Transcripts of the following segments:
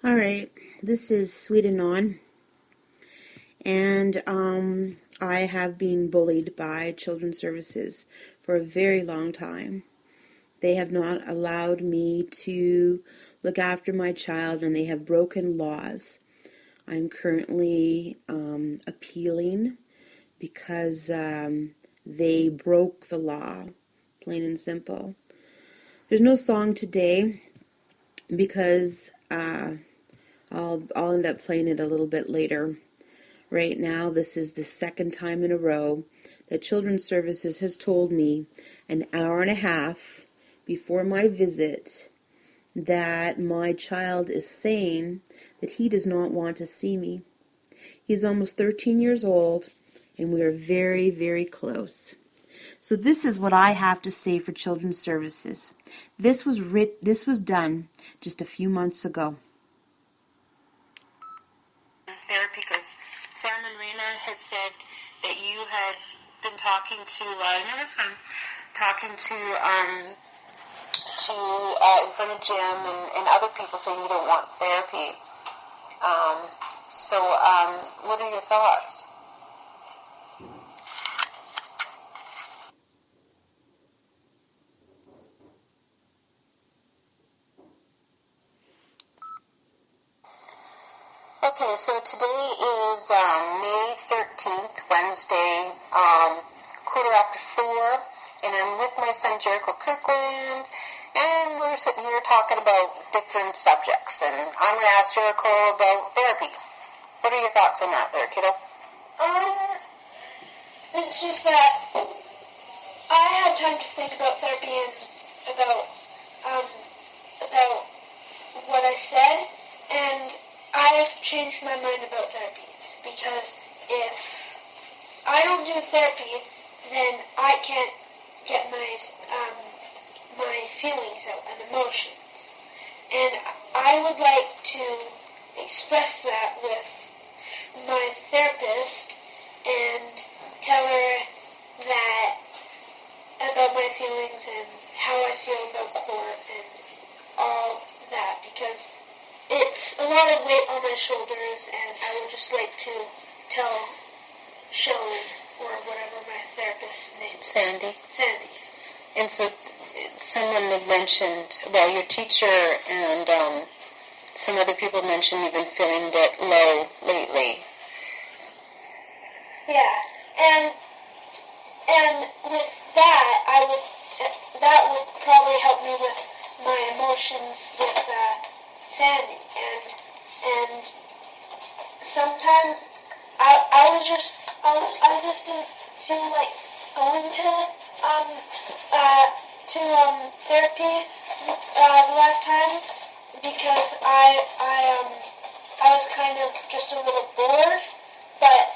All right, this is Sweet and On, and I have been bullied by Children's Services for a very long time. They have not allowed me to look after my child, and they have broken laws. I'm currently appealing because they broke the law, plain and simple. There's no song today because I'll end up playing it a little bit later. Right now, this is the second time in a row that Children's Services has told me an hour and a half before my visit that my child is saying that he does not want to see me. He's almost 13 years old, and we are very, very close. So this is what I have to say for Children's Services. This was done just a few months ago. Therapy, because Sam and Rena had said that you had been talking to, in front of Jim and other people saying you don't want therapy. What are your thoughts? Okay, so today is May 13th, Wednesday, 4:15, and I'm with my son Jericho Kirkland, and we're sitting here talking about different subjects, and I'm going to ask Jericho about therapy. What are your thoughts on that there, kiddo? It's just that I had time to think about therapy and about what I said, and I've changed my mind about therapy, because if I don't do therapy, then I can't get my feelings out and emotions. And I would like to express that with my therapist and tell her that about my feelings and how I feel about court and all that, because it's a lot of weight on my shoulders, and I would just like to tell Shelley, or whatever my therapist's name is. Sandy. And so someone had mentioned, well, your teacher and some other people mentioned you've been feeling a bit low lately. Yeah, and with that, that would probably help me with my emotions with Sandy, and sometimes I just didn't feel like going to therapy the last time, because I was kind of just a little bored, but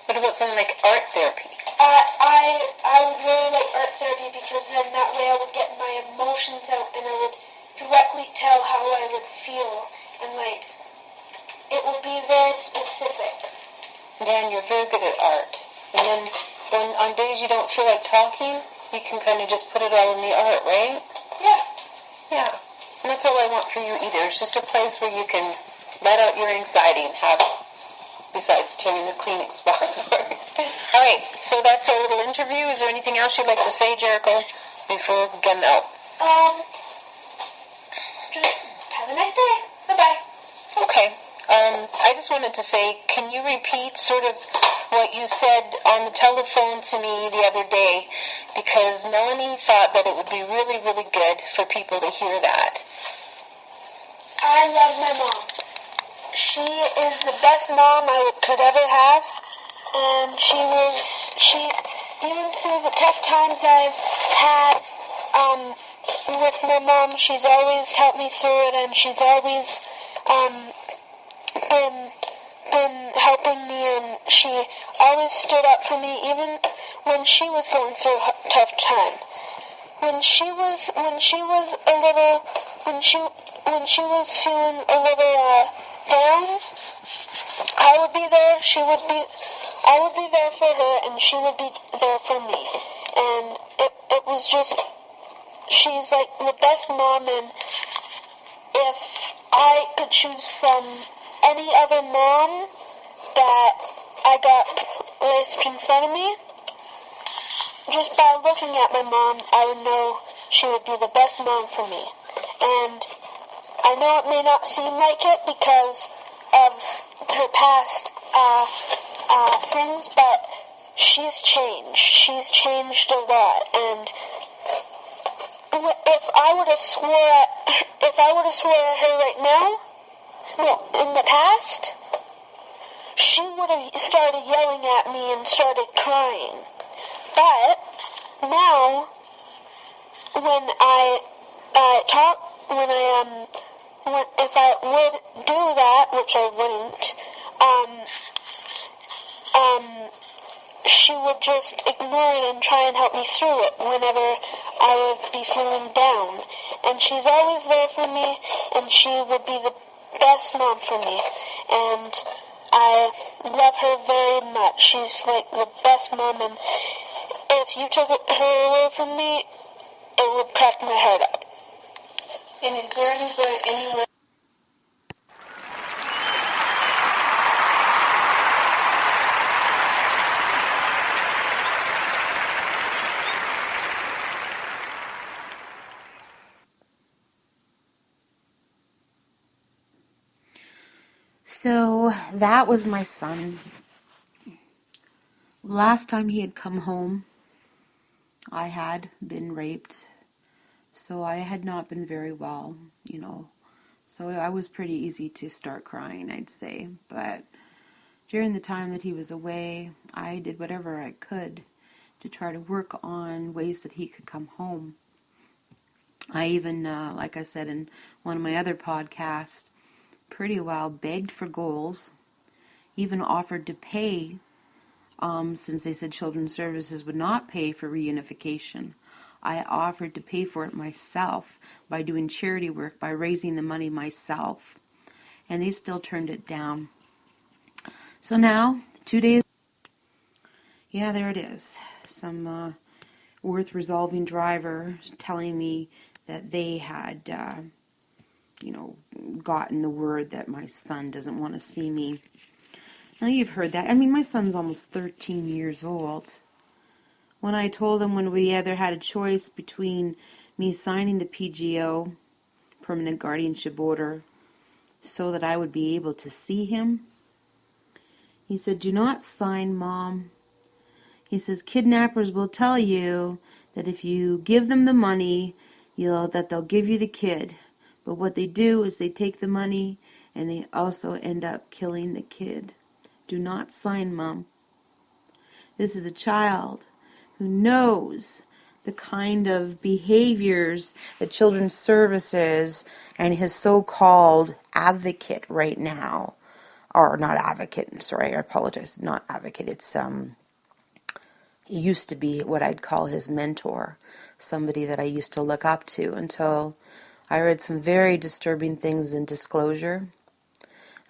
What about something like art therapy? I would really like art therapy, because then that way I would get my emotions out and I would directly tell how I would feel, and it would be very specific. Dan, you're very good at art. And then when on days you don't feel like talking, you can kind of just put it all in the art, right? Yeah. Yeah. And that's all I want for you either. It's just a place where you can let out your anxiety and have, besides tearing the Kleenex box apart. All right, so that's our little interview. Is there anything else you'd like to say, Jericho, before we get out? Just have a nice day. Bye-bye. Okay. I just wanted to say, can you repeat sort of what you said on the telephone to me the other day? Because Melanie thought that it would be really, really good for people to hear that. I love my mom. She is the best mom I could ever have, and she even through the tough times I've had with my mom, she's always helped me through it, and she's always been helping me, and she always stood up for me, even when she was going through a tough time. When she was feeling a little down, I would be there. I would be there for her, and she would be there for me. And it was just, she's like the best mom, and if I could choose from any other mom that I got placed in front of me. Just by looking at my mom, I would know she would be the best mom for me. And I know it may not seem like it because of her past things, but she's changed. She's changed a lot. And if I would have swore at her right now, well, in the past, she would have started yelling at me and started crying. But now, when if I would do that, which I wouldn't, she would just ignore it and try and help me through it whenever I would be feeling down. And she's always there for me, and she would be the best mom for me. And I love her very much. She's like the best mom, and if you took her away from me, it would crack my heart up. And is there any way? So that was my son. Last time he had come home, I had been raped. So I had not been very well, So I was pretty easy to start crying, I'd say. But during the time that he was away, I did whatever I could to try to work on ways that he could come home. I even, like I said in one of my other podcasts, pretty well begged for goals, even offered to pay, since they said Children's Services would not pay for reunification. I offered to pay for it myself by doing charity work, by raising the money myself. And they still turned it down. So now, 2 days, yeah, there it is. Some worth resolving driver telling me that they had, gotten the word that my son doesn't want to see me. Now you've heard that. I mean, my son's almost 13 years old. When I told him when we either had a choice between me signing the PGO, permanent guardianship order, so that I would be able to see him, he said, "Do not sign, Mom." He says, "Kidnappers will tell you that if you give them the money, that they'll give you the kid. But what they do is they take the money and they also end up killing the kid. Do not sign, Mom. This is a child who knows the kind of behaviors that Children's Services and his so-called advocate right now, or not advocate, sorry, I apologize, not advocate, it's, he used to be what I'd call his mentor, somebody that I used to look up to until I read some very disturbing things in Disclosure.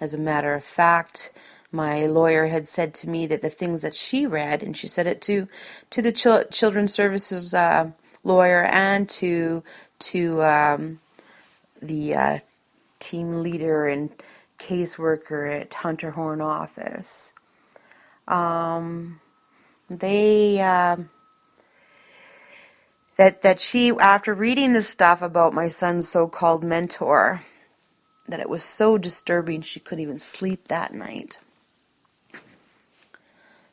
As a matter of fact, my lawyer had said to me that the things that she read, and she said it to the Children's Services lawyer and to the team leader and caseworker at Hunter Horn office. That she, after reading this stuff about my son's so-called mentor, that it was so disturbing she couldn't even sleep that night.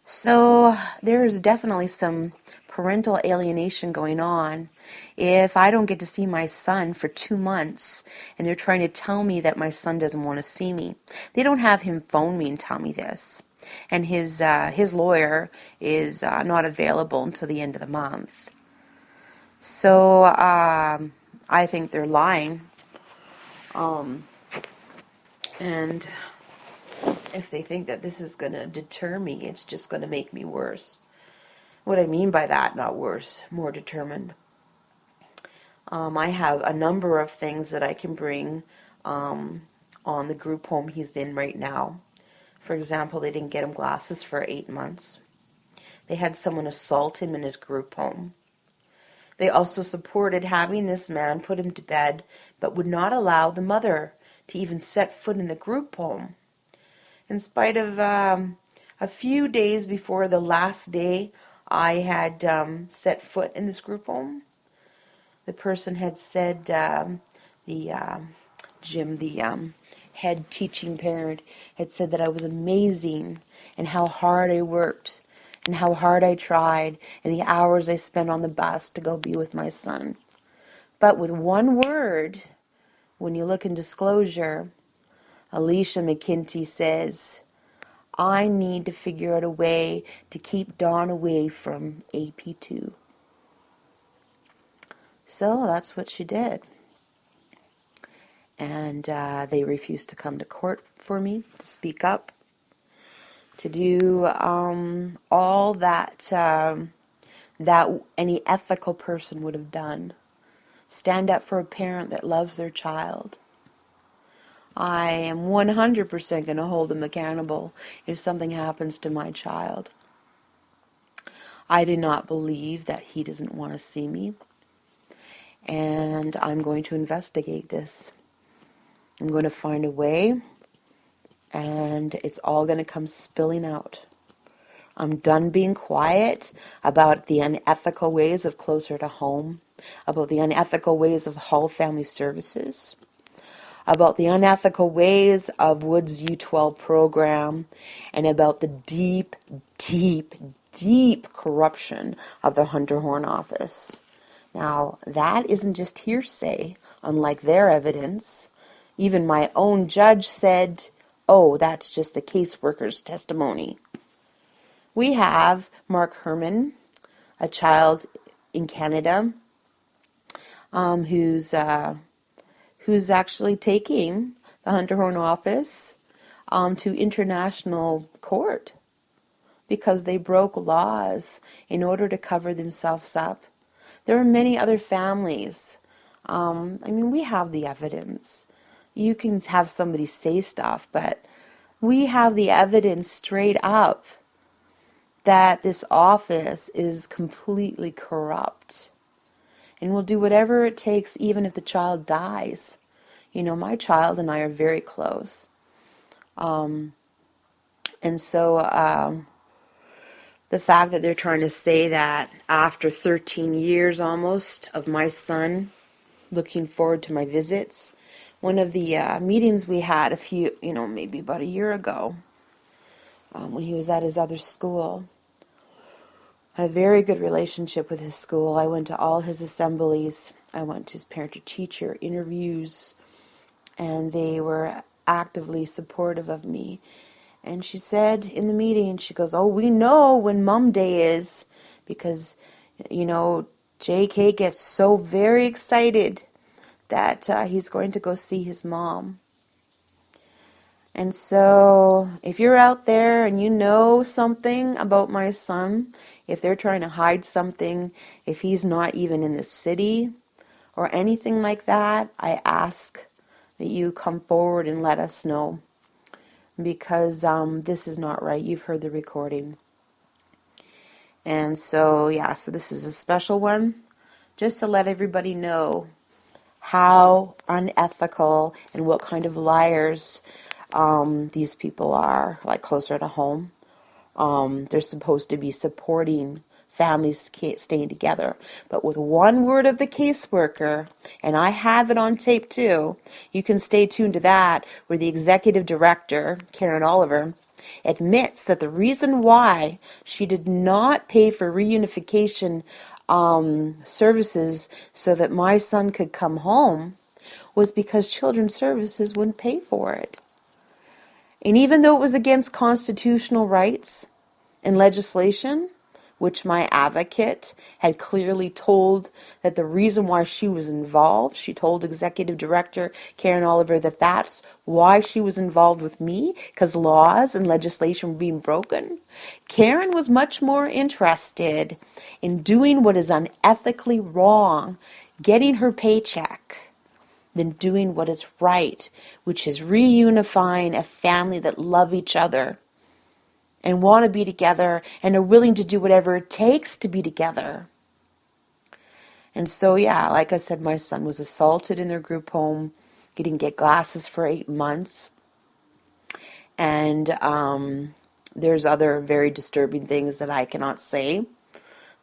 So there's definitely some parental alienation going on. If I don't get to see my son for 2 months and they're trying to tell me that my son doesn't want to see me, they don't have him phone me and tell me this. And his lawyer is not available until the end of the month. So I think they're lying. And if they think that this is going to deter me, it's just going to make me worse. What I mean by that, not worse, more determined. I have a number of things that I can bring on the group home he's in right now. For example, they didn't get him glasses for 8 months. They had someone assault him in his group home. They also supported having this man put him to bed, but would not allow the mother to even set foot in the group home. In spite of a few days before the last day I had set foot in this group home, the person had said, Jim, the head teaching parent, had said that I was amazing and how hard I worked and how hard I tried and the hours I spent on the bus to go be with my son. But with one word, when you look in disclosure, Alicia McKinty says, I need to figure out a way to keep Dawn away from AP2. So that's what she did. And they refused to come to court for me, to speak up, to do all that that any ethical person would have done. Stand up for a parent that loves their child. I am 100% going to hold them accountable if something happens to my child. I do not believe that he doesn't want to see me. And I'm going to investigate this. I'm going to find a way, and it's all going to come spilling out. I'm done being quiet about the unethical ways of Closer to Home, about the unethical ways of Hull Family Services, about the unethical ways of Wood's U12 program, and about the deep, deep, deep corruption of the Hunter Horn office. Now, that isn't just hearsay, unlike their evidence. Even my own judge said, oh, that's just the caseworker's testimony. We have Mark Herman, a child in Canada, who's actually taking the Hunter Horn office to international court because they broke laws in order to cover themselves up. There are many other families. We have the evidence. You can have somebody say stuff, but we have the evidence straight up that this office is completely corrupt. And we'll do whatever it takes, even if the child dies. You know, my child and I are very close. And so the fact that they're trying to say that after 13 years almost of my son looking forward to my visits, one of the meetings we had maybe about a year ago, when he was at his other school, I had a very good relationship with his school. I went to all his assemblies. I went to his parent-to-teacher interviews, and they were actively supportive of me. And she said in the meeting, she goes, oh, we know when Mom Day is, because, JK gets so very excited that he's going to go see his mom. And so if you're out there and you know something about my son, if they're trying to hide something, if he's not even in the city or anything like that, I ask that you come forward and let us know. Because this is not right. You've heard the recording. And so this is a special one, just to let everybody know how unethical and what kind of liars these people are, like Closer to Home. They're supposed to be supporting families staying together. But with one word of the caseworker, and I have it on tape too, you can stay tuned to that, where the executive director, Karen Oliver, admits that the reason why she did not pay for reunification services so that my son could come home was because Children's Services wouldn't pay for it. And even though it was against constitutional rights and legislation, which my advocate had clearly told that the reason why she was involved, she told Executive Director Karen Oliver that that's why she was involved with me, because laws and legislation were being broken. Karen was much more interested in doing what is unethically wrong, getting her paycheck, than doing what is right, which is reunifying a family that love each other and want to be together and are willing to do whatever it takes to be together. And so, like I said, my son was assaulted in their group home. He didn't get glasses for 8 months. And there's other very disturbing things that I cannot say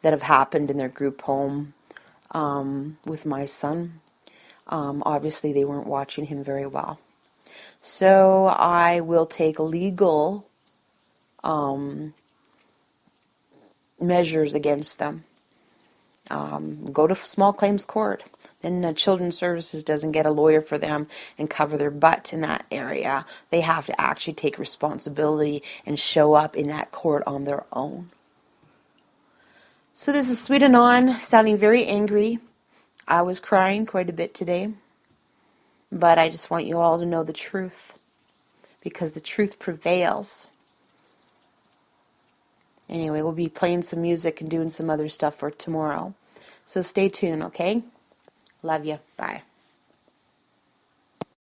that have happened in their group home with my son. Obviously, they weren't watching him very well. So I will take legal measures against them. Go to small claims court. Then Children's Services doesn't get a lawyer for them and cover their butt in that area. They have to actually take responsibility and show up in that court on their own. So this is Sweet Anon, sounding very angry. I was crying quite a bit today. But I just want you all to know the truth, because the truth prevails. Anyway, we'll be playing some music and doing some other stuff for tomorrow. So stay tuned, okay? Love you. Bye.